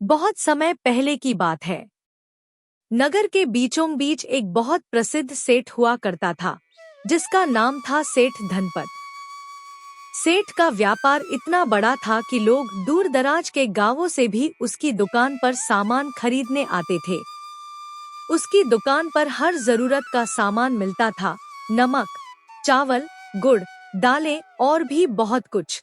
बहुत समय पहले की बात है। नगर के बीचों बीच एक बहुत प्रसिद्ध सेठ हुआ करता था, जिसका नाम था सेठ धनपत। सेठ का व्यापार इतना बड़ा था कि लोग दूर दराज के गांवों से भी उसकी दुकान पर सामान खरीदने आते थे। उसकी दुकान पर हर जरूरत का सामान मिलता था, नमक, चावल, गुड़, दालें और भी बहुत कुछ।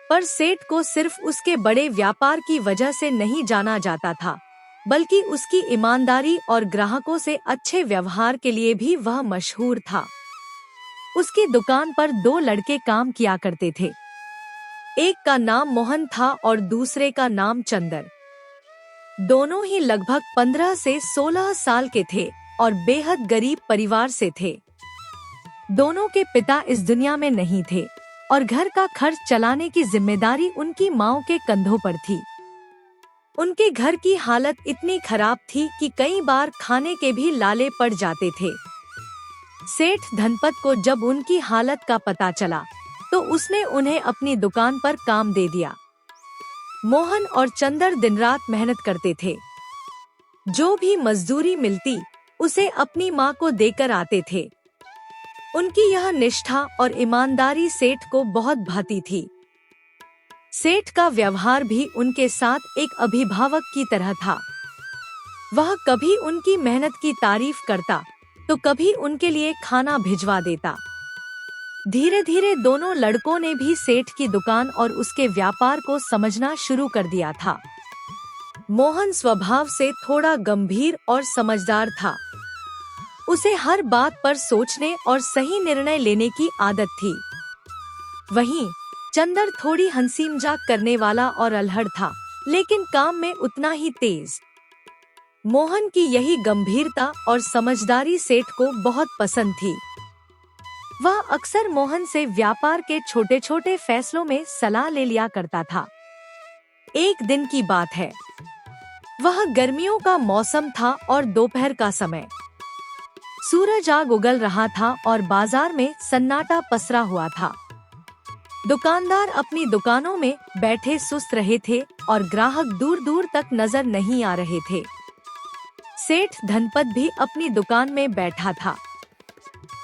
पर सेठ को सिर्फ उसके बड़े व्यापार की वजह से नहीं जाना जाता था, बल्कि उसकी ईमानदारी और ग्राहकों से अच्छे व्यवहार के लिए भी वह मशहूर था। उसकी दुकान पर दो लड़के काम किया करते थे। एक का नाम मोहन था और दूसरे का नाम चंदर। दोनों ही लगभग 15 से 16 साल के थे और बेहद गरीब परिवार से थे। दोनों के पिता इस दुनिया में नहीं थे और घर का खर्च चलाने की जिम्मेदारी उनकी माँ के कंधों पर थी। उनके घर की हालत इतनी खराब थी कि कई बार खाने के भी लाले पड़ जाते थे। सेठ धनपत को जब उनकी हालत का पता चला, तो उसने उन्हें अपनी दुकान पर काम दे दिया। मोहन और चंदर दिन रात मेहनत करते थे। जो भी मजदूरी मिलती, उसे अपनी माँ को देकर आते थे। उनकी यह निष्ठा और ईमानदारी सेठ को बहुत भाती थी। सेठ का व्यवहार भी उनके साथ एक अभिभावक की तरह था। वह कभी उनकी मेहनत की तारीफ करता, तो कभी उनके लिए खाना भिजवा देता। धीरे धीरे दोनों लड़कों ने भी सेठ की दुकान और उसके व्यापार को समझना शुरू कर दिया था। मोहन स्वभाव से थोड़ा गंभीर और समझदार था। उसे हर बात पर सोचने और सही निर्णय लेने की आदत थी। वहीं चंदर थोड़ी हंसी मजाक करने वाला और अल्हड़ था, लेकिन काम में उतना ही तेज। मोहन की यही गंभीरता और समझदारी सेठ को बहुत पसंद थी। वह अक्सर मोहन से व्यापार के छोटे छोटे फैसलों में सलाह ले लिया करता था। एक दिन की बात है। वह गर्मियों का मौसम था और दोपहर का समय। सूरज आग उगल रहा था और बाजार में सन्नाटा पसरा हुआ था। दुकानदार अपनी दुकानों में बैठे सुस्त रहे थे और ग्राहक दूर दूर तक नजर नहीं आ रहे थे। सेठ धनपत भी अपनी दुकान में बैठा था।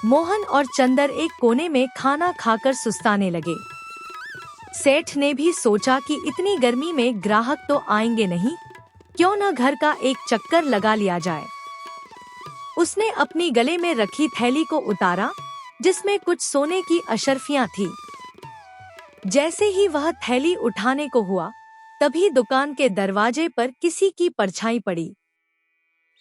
मोहन और चंदर एक कोने में खाना खाकर सुस्ताने लगे। सेठ ने भी सोचा कि इतनी गर्मी में ग्राहक तो आएंगे नहीं, क्यों न घर का एक चक्कर लगा लिया जाए। उसने अपनी गले में रखी थैली को उतारा, जिसमें कुछ सोने की अशर्फियां थी। जैसे ही वह थैली उठाने को हुआ, तभी दुकान के दरवाजे पर किसी की परछाई पड़ी।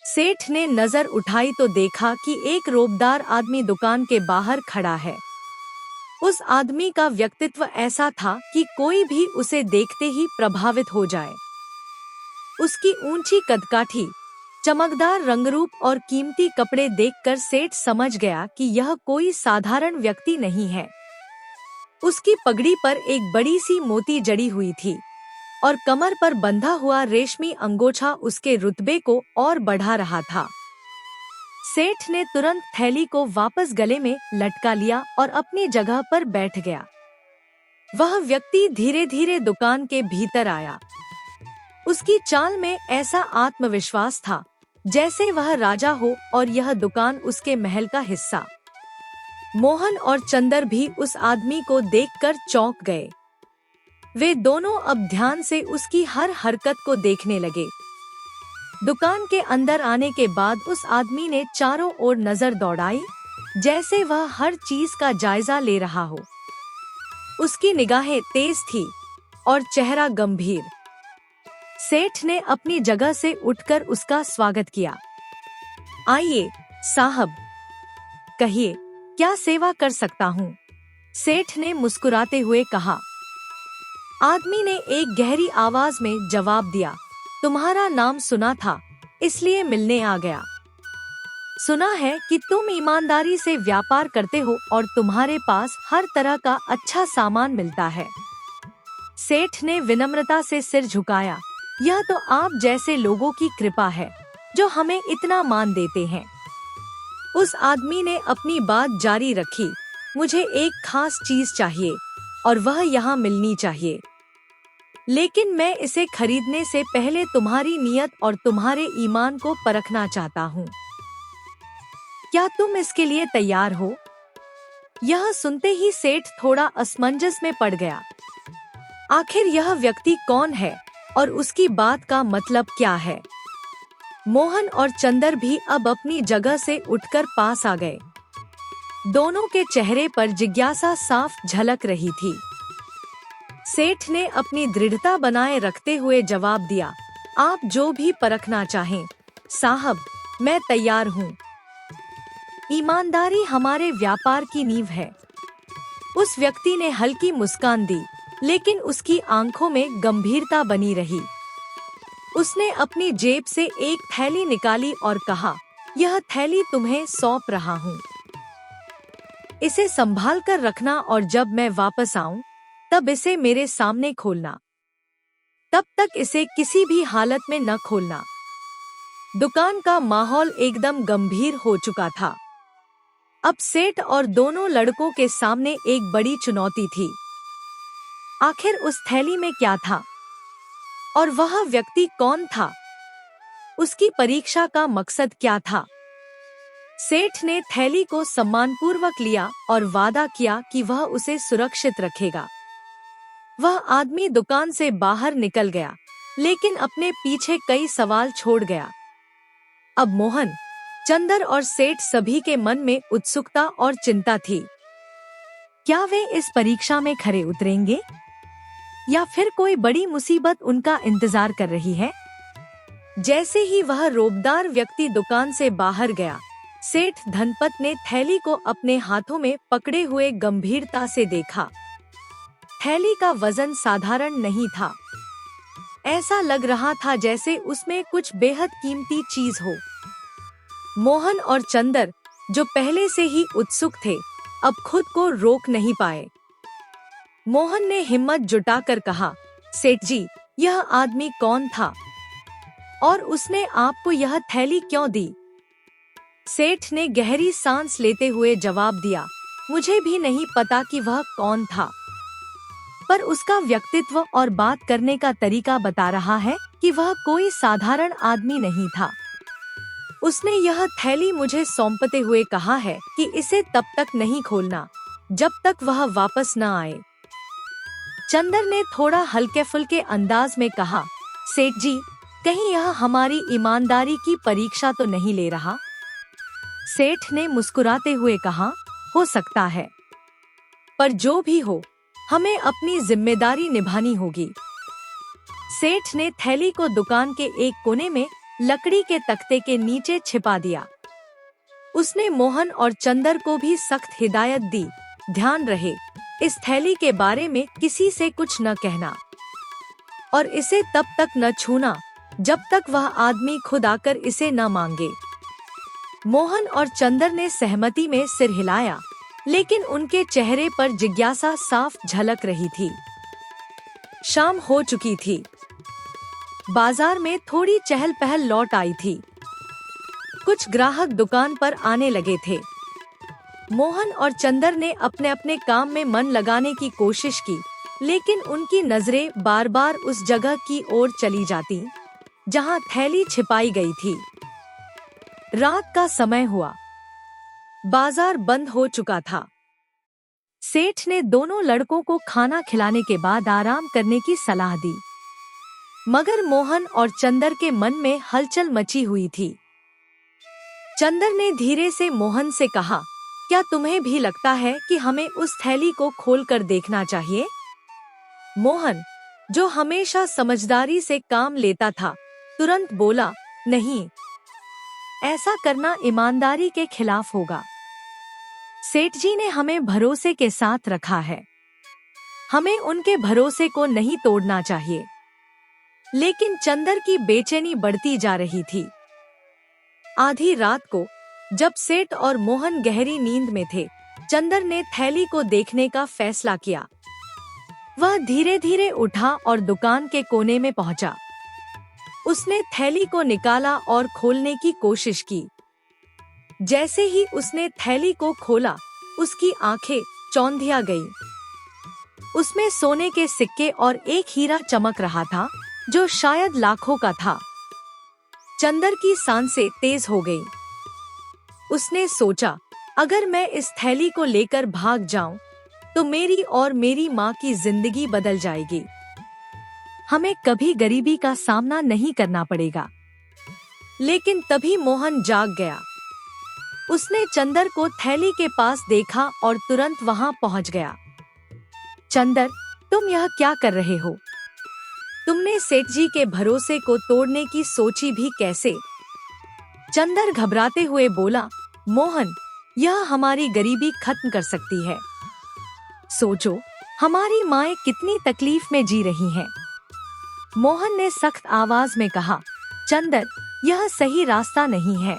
सेठ ने नजर उठाई तो देखा कि एक रोबदार आदमी दुकान के बाहर खड़ा है। उस आदमी का व्यक्तित्व ऐसा था कि कोई भी उसे देखते ही प्रभावित हो जाए। उसकी ऊंची कदकाठी, चमकदार रंगरूप और कीमती कपड़े देखकर सेठ समझ गया कि यह कोई साधारण व्यक्ति नहीं है। उसकी पगड़ी पर एक बड़ी सी मोती जड़ी हुई थी और कमर पर बंधा हुआ रेशमी अंगोछा उसके रुतबे को और बढ़ा रहा था। सेठ ने तुरंत थैली को वापस गले में लटका लिया और अपनी जगह पर बैठ गया। वह व्यक्ति धीरे धीरे दुकान के भीतर आया। उसकी चाल में ऐसा आत्मविश्वास था, जैसे वह राजा हो और यह दुकान उसके महल का हिस्सा। मोहन और चंदर भी उस आदमी को देखकर चौंक गए। वे दोनों अब ध्यान से उसकी हर हरकत को देखने लगे। दुकान के अंदर आने के बाद उस आदमी ने चारों ओर नजर दौड़ाई, जैसे वह हर चीज का जायजा ले रहा हो। उसकी निगाहें तेज थी और चेहरा गंभीर। सेठ ने अपनी जगह से उठकर उसका स्वागत किया। आइए साहब, कहिए क्या सेवा कर सकता हूँ? सेठ ने मुस्कुराते हुए कहा। आदमी ने एक गहरी आवाज में जवाब दिया, तुम्हारा नाम सुना था, इसलिए मिलने आ गया। सुना है कि तुम ईमानदारी से व्यापार करते हो और तुम्हारे पास हर तरह का अच्छा सामान मिलता है। सेठ ने विनम्रता से सिर झुकाया। यह तो आप जैसे लोगों की कृपा है, जो हमें इतना मान देते हैं। उस आदमी ने अपनी बात जारी रखी, मुझे एक खास चीज चाहिए और वह यहाँ मिलनी चाहिए। लेकिन मैं इसे खरीदने से पहले तुम्हारी नीयत और तुम्हारे ईमान को परखना चाहता हूँ। क्या तुम इसके लिए तैयार हो? यह सुनते ही सेठ थोड़ा असमंजस में पड़ गया। आखिर यह व्यक्ति कौन है और उसकी बात का मतलब क्या है? मोहन और चंदर भी अब अपनी जगह से उठकर पास आ गए। दोनों के चेहरे पर जिज्ञासा साफ झलक रही थी। सेठ ने अपनी दृढ़ता बनाए रखते हुए जवाब दिया, आप जो भी परखना चाहें साहब, मैं तैयार हूँ। ईमानदारी हमारे व्यापार की नींव है। उस व्यक्ति ने हल्की मुस्कान दी, लेकिन उसकी आंखों में गंभीरता बनी रही। उसने अपनी जेब से एक थैली निकाली और कहा, यह थैली तुम्हें सौंप रहा हूँ। इसे संभाल कर रखना और जब मैं वापस आऊं तब इसे मेरे सामने खोलना। तब तक इसे किसी भी हालत में न खोलना। दुकान का माहौल एकदम गंभीर हो चुका था। अब सेठ और दोनों लड़कों के सामने एक बड़ी चुनौती थी। आखिर उस थैली में क्या था और वह व्यक्ति कौन था? उसकी परीक्षा का मकसद क्या था? सेठ ने थैली को सम्मानपूर्वक लिया और वादा किया कि वह उसे सुरक्षित रखेगा। वह आदमी दुकान से बाहर निकल गया, लेकिन अपने पीछे कई सवाल छोड़ गया। अब मोहन, चंदर और सेठ सभी के मन में उत्सुकता और चिंता थी। क्या वे इस परीक्षा में खरे उतरेंगे या फिर कोई बड़ी मुसीबत उनका इंतजार कर रही है? जैसे ही वह रोबदार व्यक्ति दुकान से बाहर गया, सेठ धनपत ने थैली को अपने हाथों में पकड़े हुए गंभीरता से देखा। थैली का वजन साधारण नहीं था। ऐसा लग रहा था जैसे उसमें कुछ बेहद कीमती चीज हो। मोहन और चंदर, जो पहले से ही उत्सुक थे, अब खुद को रोक नहीं पाए। मोहन ने हिम्मत जुटाकर कहा, सेठ जी, यह आदमी कौन था और उसने आपको यह थैली क्यों दी? सेठ ने गहरी सांस लेते हुए जवाब दिया, मुझे भी नहीं पता कि वह कौन था, पर उसका व्यक्तित्व और बात करने का तरीका बता रहा है कि वह कोई साधारण आदमी नहीं था। उसने यह थैली मुझे सौंपते हुए कहा है कि इसे तब तक नहीं खोलना जब तक वह वापस न आए। चंदर ने थोड़ा हल्के फुल्के अंदाज में कहा, सेठ जी, कहीं यह हमारी ईमानदारी की परीक्षा तो नहीं ले रहा? सेठ ने मुस्कुराते हुए कहा, हो सकता है, पर जो भी हो, हमें अपनी जिम्मेदारी निभानी होगी। सेठ ने थैली को दुकान के एक कोने में लकड़ी के तख्ते के नीचे छिपा दिया। उसने मोहन और चंदर को भी सख्त हिदायत दी, ध्यान रहे, इस थैली के बारे में किसी से कुछ न कहना और इसे तब तक न छूना जब तक वह आदमी खुद आकर इसे न मांगे। मोहन और चंदर ने सहमति में सिर हिलाया, लेकिन उनके चेहरे पर जिज्ञासा साफ झलक रही थी। शाम हो चुकी थी। बाजार में थोड़ी चहल पहल लौट आई थी। कुछ ग्राहक दुकान पर आने लगे थे। मोहन और चंदर ने अपने अपने काम में मन लगाने की कोशिश की, लेकिन उनकी नजरें बार बार उस जगह की ओर चली जाती जहां थैली छिपाई गई थी। रात का समय हुआ। बाजार बंद हो चुका था। सेठ ने दोनों लड़कों को खाना खिलाने के बाद आराम करने की सलाह दी, मगर मोहन और चंदर के मन में हलचल मची हुई थी। चंदर ने धीरे से मोहन से कहा, क्या तुम्हें भी लगता है कि हमें उस थैली को खोलकर देखना चाहिए? मोहन, जो हमेशा समझदारी से काम लेता था, तुरंत बोला, नहीं, ऐसा करना ईमानदारी के खिलाफ होगा। सेठ जी ने हमें भरोसे के साथ रखा है, हमें उनके भरोसे को नहीं तोड़ना चाहिए। लेकिन चंदर की बेचैनी बढ़ती जा रही थी। आधी रात को, जब सेठ और मोहन गहरी नींद में थे, चंदर ने थैली को देखने का फैसला किया। वह धीरे धीरे उठा और दुकान के कोने में पहुंचा। उसने थैली को निकाला और खोलने की कोशिश की। जैसे ही उसने थैली को खोला, उसकी आंखें चौंधिया गईं। उसमें सोने के सिक्के और एक हीरा चमक रहा था जो शायद लाखों का था। चंदर की सांसें तेज हो गईं। उसने सोचा, अगर मैं इस थैली को लेकर भाग जाऊं, तो मेरी और मेरी माँ की जिंदगी बदल जाएगी। हमें कभी गरीबी का सामना नहीं करना पड़ेगा। लेकिन तभी मोहन जाग गया। उसने चंदर को थैली के पास देखा और तुरंत वहां पहुंच गया। चंदर, तुम यह क्या कर रहे हो? तुमने सेठ जी के भरोसे को तोड़ने की सोची भी कैसे? चंदर घबराते हुए बोला, मोहन, यह हमारी गरीबी खत्म कर सकती है। सोचो, हमारी माएं कितनी तकलीफ में जी रही हैं। मोहन ने सख्त आवाज में कहा, चंदर, यह सही रास्ता नहीं है।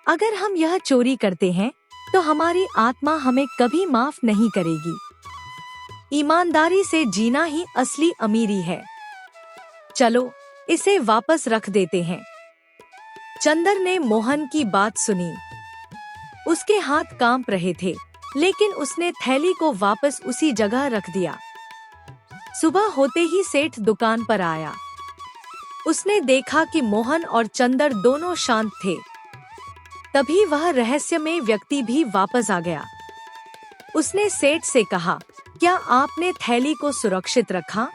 अगर हम यह चोरी करते हैं तो हमारी आत्मा हमें कभी माफ नहीं करेगी। ईमानदारी से जीना ही असली अमीरी है। चलो, इसे वापस रख देते हैं। चंदर ने मोहन की बात सुनी। उसके हाथ कांप रहे थे, लेकिन उसने थैली को वापस उसी जगह रख दिया। सुबह होते ही सेठ दुकान पर आया। उसने देखा कि मोहन और चंदर दोनों शांत थे। तभी वह रहस्यमय व्यक्ति भी वापस आ गया। उसने सेठ से कहा, क्या आपने थैली को सुरक्षित रखा?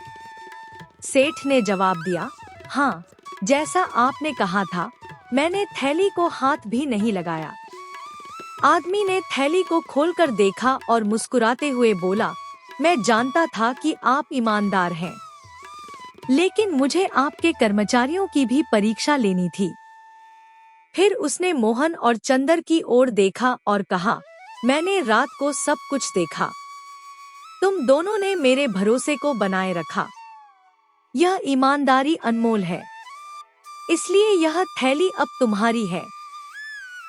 सेठ ने जवाब दिया, हाँ, जैसा आपने कहा था, मैंने थैली को हाथ भी नहीं लगाया। आदमी ने थैली को खोलकर देखा और मुस्कुराते हुए बोला, मैं जानता था कि आप ईमानदार हैं, लेकिन मुझे आपके कर्मचारियों की भी परीक्षा लेनी थी। फिर उसने मोहन और चंदर की ओर देखा और कहा, मैंने रात को सब कुछ देखा। तुम दोनों ने मेरे भरोसे को बनाए रखा। यह ईमानदारी अनमोल है, इसलिए यह थैली अब तुम्हारी है।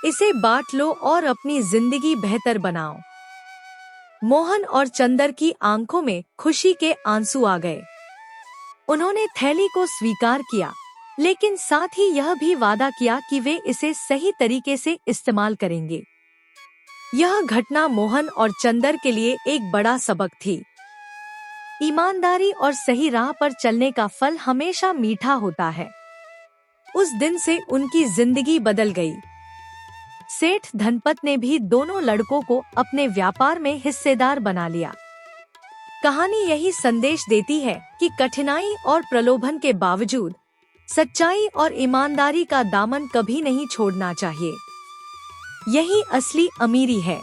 इसे बांट लो और अपनी जिंदगी बेहतर बनाओ। मोहन और चंदर की आंखों में खुशी के आंसू आ गए। उन्होंने थैली को स्वीकार किया, लेकिन साथ ही यह भी वादा किया कि वे इसे सही तरीके से इस्तेमाल करेंगे। यह घटना मोहन और चंदर के लिए एक बड़ा सबक थी। ईमानदारी और सही राह पर चलने का फल हमेशा मीठा होता है। उस दिन से उनकी जिंदगी बदल गई। सेठ धनपत ने भी दोनों लड़कों को अपने व्यापार में हिस्सेदार बना लिया। कहानी यही संदेश देती है कि कठिनाई और प्रलोभन के बावजूद सच्चाई और ईमानदारी का दामन कभी नहीं छोड़ना चाहिए। यही असली अमीरी है।